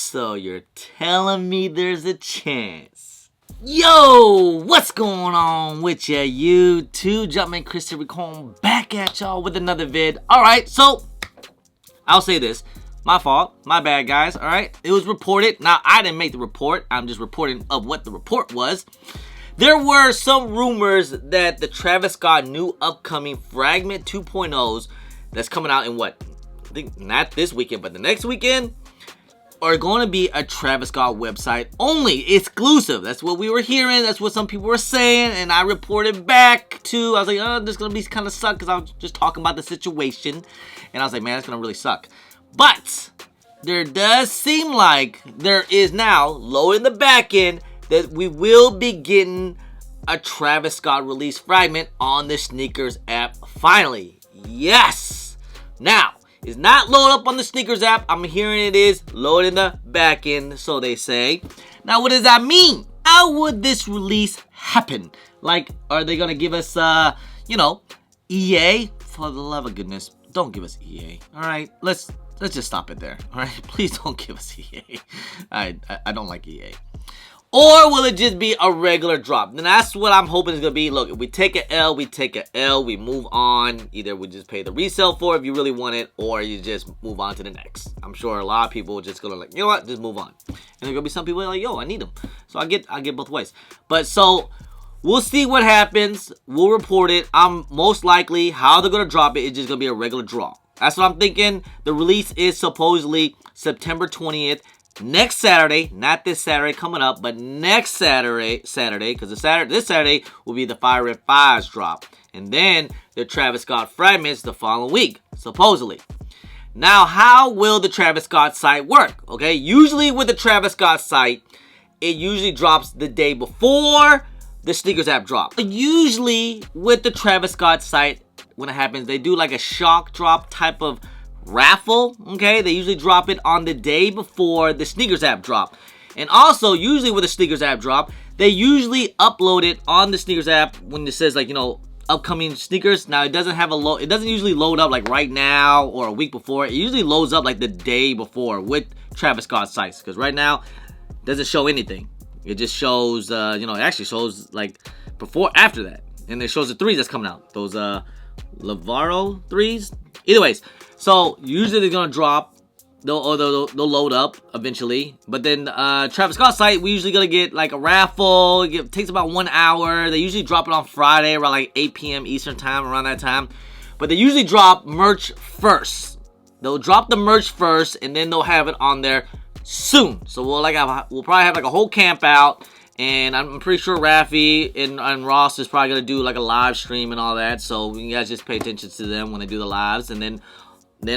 So you're telling me there's a chance. Yo, what's going on with ya, YouTube? Jumpman Chris here, recording back at y'all with another vid. Alright, so I'll say this. My fault. My bad, guys. Alright, it was reported. Now, I didn't make the report. I'm just reporting of what the report was. There were some rumors that the Travis Scott new upcoming Fragment 2.0s that's coming out in what? I think not this weekend, but the next weekend are going to be a Travis Scott website only, exclusive. That's what we were hearing. That's what some people were saying, and I reported back to. I was like, oh, this is going to be kind of suck because I was just talking about the situation, and I was like, man, it's going to really suck. But there does seem like there is now, low in the back end, that we will be getting a Travis Scott release fragment on the Snkr app finally. Yes! Now, it's not loaded up on the Snkr app. I'm hearing it is loaded in the back end, so they say. Now, what does that mean? How would this release happen? Like, are they going to give us, EA? For the love of goodness, don't give us EA. All right, let's just stop it there. All right, please don't give us EA. I don't like EA. Or will it just be a regular drop? And that's what I'm hoping it's going to be. Look, if we take an L, we take an L. We move on. Either we just pay the resale for it if you really want it, or you just move on to the next. I'm sure a lot of people are just going to like, you know what, just move on. And there going to be some people like, yo, I need them. So I get both ways. But so we'll see what happens. We'll report it. I'm most likely how they're going to drop it is just going to be a regular draw. That's what I'm thinking. The release is supposedly September 20th. Next Saturday, not this Saturday coming up, but next Saturday, because this Saturday will be the Fire Red 5's drop. And then the Travis Scott fragments the following week, supposedly. Now, how will the Travis Scott site work? Okay, usually with the Travis Scott site, it usually drops the day before the Snkr app drop. Usually with the Travis Scott site, when it happens, they do like a shock drop type of raffle. Okay, they usually drop it on the day before the Snkr app drop. And also, usually with the Snkr app drop, they usually upload it on the Snkr app when it says like, upcoming sneakers. Now, it doesn't have a load. It doesn't usually load up like right now or a week before. It usually loads up like the day before with Travis Scott sites, because right now it doesn't show anything. It just shows it actually shows like after that, and it shows the threes that's coming out, those Lavaro threes. Either ways, so usually they're gonna drop. They'll load up eventually. But then Travis Scott site, we usually gonna get like a raffle. It takes about 1 hour. They usually drop it on Friday around like 8 p.m. Eastern time, around that time. But they usually drop merch first. They'll drop the merch first, and then they'll have it on there soon. So we'll probably have like a whole camp out. And I'm pretty sure Rafi and Ross is probably going to do like a live stream and all that. So you guys just pay attention to them when they do the lives. And then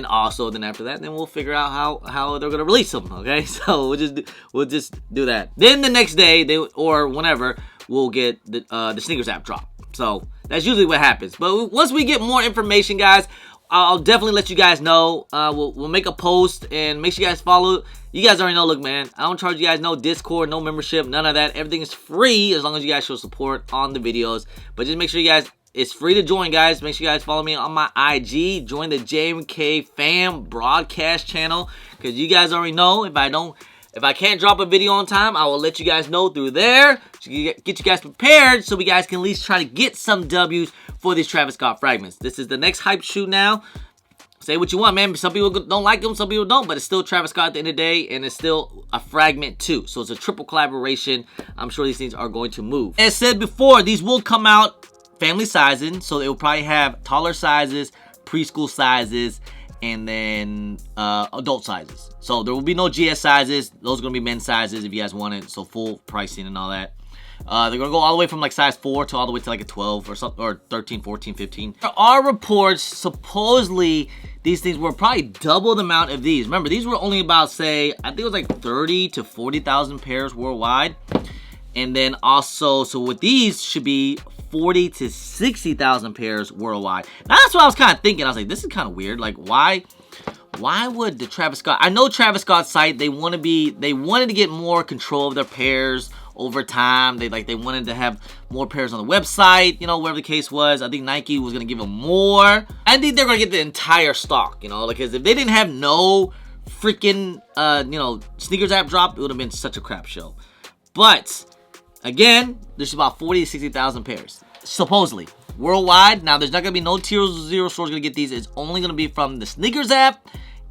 after that, then we'll figure out how they're going to release them. Okay, so we'll just do that. Then the next day, or whenever, we'll get the Snkr app drop. So that's usually what happens. But once we get more information, guys, I'll definitely let you guys know. We'll make a post and make sure you guys follow. You guys already know, look, man, I don't charge you guys no Discord, no membership, none of that. Everything is free as long as you guys show support on the videos. But just make sure you guys, it's free to join, guys. Make sure you guys follow me on my IG. Join the JMK Fam broadcast channel, because you guys already know if I can't drop a video on time, I will let you guys know through there. So get you guys prepared so we guys can at least try to get some W's for these Travis Scott fragments. This is the next hype shoot now. Say what you want, man. Some people don't like them, some people don't, but it's still Travis Scott at the end of the day, and it's still a fragment too. So it's a triple collaboration. I'm sure these things are going to move. As said before, these will come out family sizing, so they will probably have taller sizes, preschool sizes, and then adult sizes. So there will be no GS sizes. Those are going to be men's sizes if you guys want it. So full pricing and all that. They're going to go all the way from like size 4 to all the way to like a 12 or something, or 13, 14, 15. There are reports, supposedly these things were probably double the amount of these. Remember, these were only about, say, I think it was like 30 to 40,000 pairs worldwide. And then also, so with these should be 40 to 60,000 pairs worldwide. Now that's what I was kind of thinking. I was like, this is kind of weird. Like, why would the Travis Scott? I know Travis Scott's site. They wanted to get more control of their pairs over time. They wanted to have more pairs on the website, whatever the case was. I think Nike was going to give them more. I think they're going to get the entire stock, because if they didn't have no freaking, Snkr app dropped, it would have been such a crap show. But, again, there's about 40 to 60,000 pairs, supposedly. Worldwide, now there's not going to be no tier 0 stores going to get these. It's only going to be from the Snkr app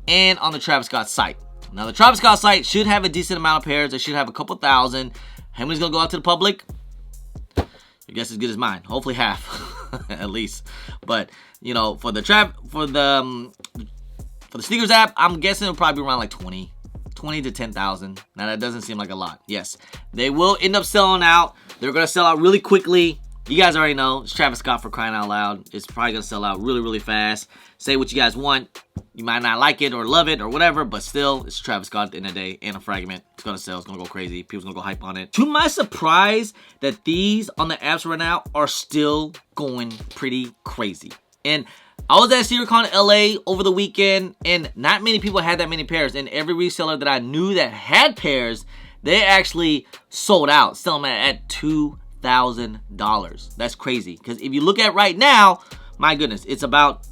and on the Travis Scott site. Now, the Travis Scott site should have a decent amount of pairs. It should have a couple thousand. How many's going to go out to the public? Your guess is as good as mine. Hopefully half, at least. But, for the Snkr app, I'm guessing it'll probably be around like 20 to 10,000. Now, that doesn't seem like a lot. Yes, they will end up selling out. They're going to sell out really quickly. You guys already know, it's Travis Scott, for crying out loud. It's probably going to sell out really, really fast. Say what you guys want. You might not like it or love it or whatever, but still, it's Travis Scott at the end of the day and a Fragment. It's going to sell. It's going to go crazy. People's going to go hype on it. To my surprise, that these on the apps right now are still going pretty crazy. And I was at SnkrCon LA over the weekend, and not many people had that many pairs. And every reseller that I knew that had pairs, they actually sold out, selling them at $2,000. That's crazy. Because if you look at right now, my goodness,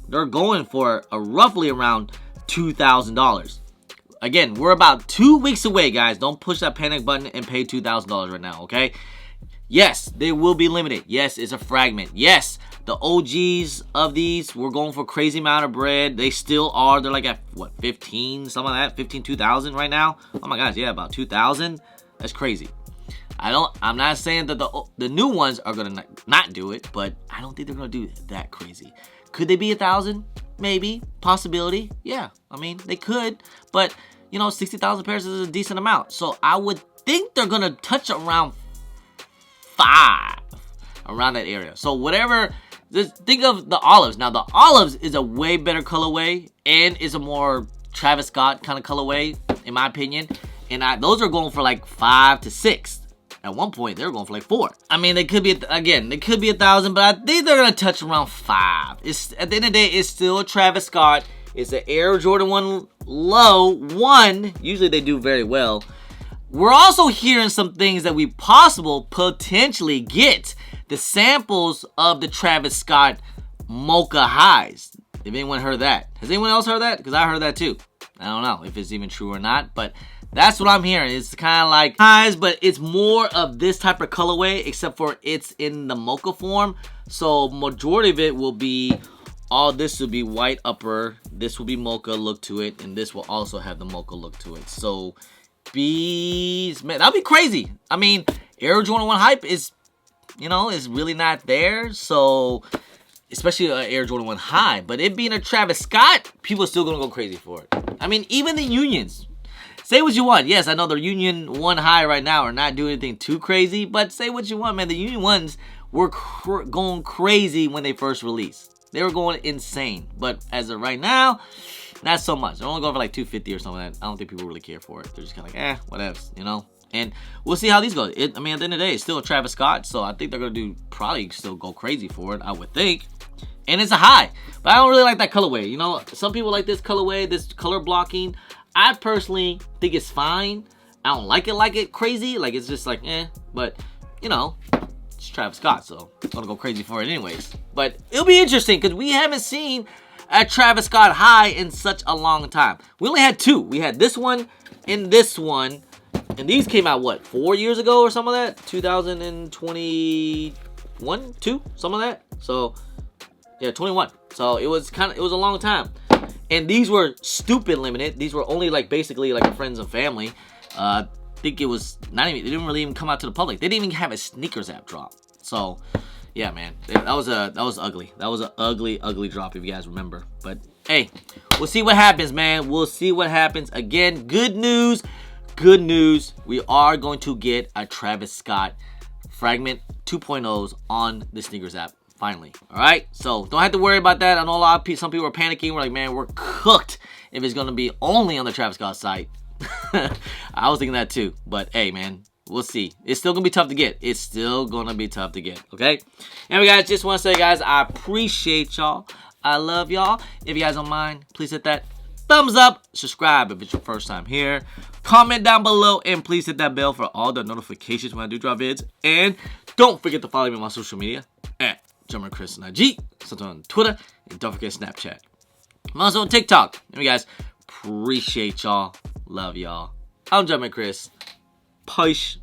they're going for roughly around $2,000. Again, we're about 2 weeks away, guys. Don't push that panic button and pay $2,000 right now, okay? Yes, they will be limited. Yes, it's a Fragment. Yes, the OGs of these were going for a crazy amount of bread. They still are. They're like at, what, 15, something like that? 15, 2,000 right now? Oh my gosh, yeah, about 2,000. That's crazy. I'm not saying that the new ones are gonna not do it, but I don't think they're gonna do that crazy. Could they be 1,000? Maybe. Possibility. Yeah. I mean, they could, but 60,000 pairs is a decent amount. So I would think they're gonna touch around 5, around that area. So whatever. Just think of the olives. Now the olives is a way better colorway and is a more Travis Scott kind of colorway, in my opinion. And those are going for like 5 to 6. At one point, they were going for like 4. I mean, they could be 1,000, but I think they're going to touch around 5. At the end of the day, it's still a Travis Scott. It's an Air Jordan 1 Low 1. Usually they do very well. We're also hearing some things that we potentially get. The samples of the Travis Scott Mocha highs. If anyone heard that. Has anyone else heard that? Because I heard that too. I don't know if it's even true or not, but that's what I'm hearing. It's kind of like highs, but it's more of this type of colorway, except for it's in the mocha form. So majority of it will be, all this will be white upper, this will be mocha look to it, and this will also have the mocha look to it. So man, that'll be crazy. I mean, Air Jordan 1 hype is, is really not there. So especially Air Jordan 1 high, but it being a Travis Scott, people are still gonna go crazy for it. I mean, even the Unions. Say what you want. Yes, I know the Union 1 high right now are not doing anything too crazy, but say what you want, man. The Union 1s were going crazy when they first released. They were going insane, but as of right now, not so much. They're only going for like 250 or something like that. I don't think people really care for it. They're just kind of like, whatever, And we'll see how these go. I mean, at the end of the day, it's still a Travis Scott, so I think they're going to probably still go crazy for it, I would think. And it's a high, but I don't really like that colorway. Some people like this colorway, this color blocking. I personally think it's fine. I don't like it crazy. Like, it's just like, but, it's Travis Scott, so I'm gonna go crazy for it anyways. But it'll be interesting, because we haven't seen a Travis Scott high in such a long time. We only had 2. We had this one and this one, and these came out, what, 4 years ago or some of that? 2021, 2, some of that? So, yeah, 21. So, it was a long time. And these were stupid limited. These were only basically friends and family. I think it was not even, they didn't really even come out to the public. They didn't even have a Snkr app drop. So, yeah, man, that was ugly. That was an ugly drop, if you guys remember. But hey, we'll see what happens, man. We'll see what happens. Again, good news. We are going to get a Travis Scott Fragment 2.0s on the Snkr app. Finally, all right? So don't have to worry about that. I know some people are panicking. We're like, man, we're cooked if it's going to be only on the Travis Scott site. I was thinking that too. But hey, man, we'll see. It's still going to be tough to get. Okay? Anyway, guys, just want to say, guys, I appreciate y'all. I love y'all. If you guys don't mind, please hit that thumbs up. Subscribe if it's your first time here. Comment down below. And please hit that bell for all the notifications when I do drop vids. And don't forget to follow me on my social media at Chris on IG, sometimes on Twitter, and don't forget Snapchat. I'm also on TikTok. Anyway, guys, Appreciate y'all. Love y'all. I'm Jumpin' Chris. Push.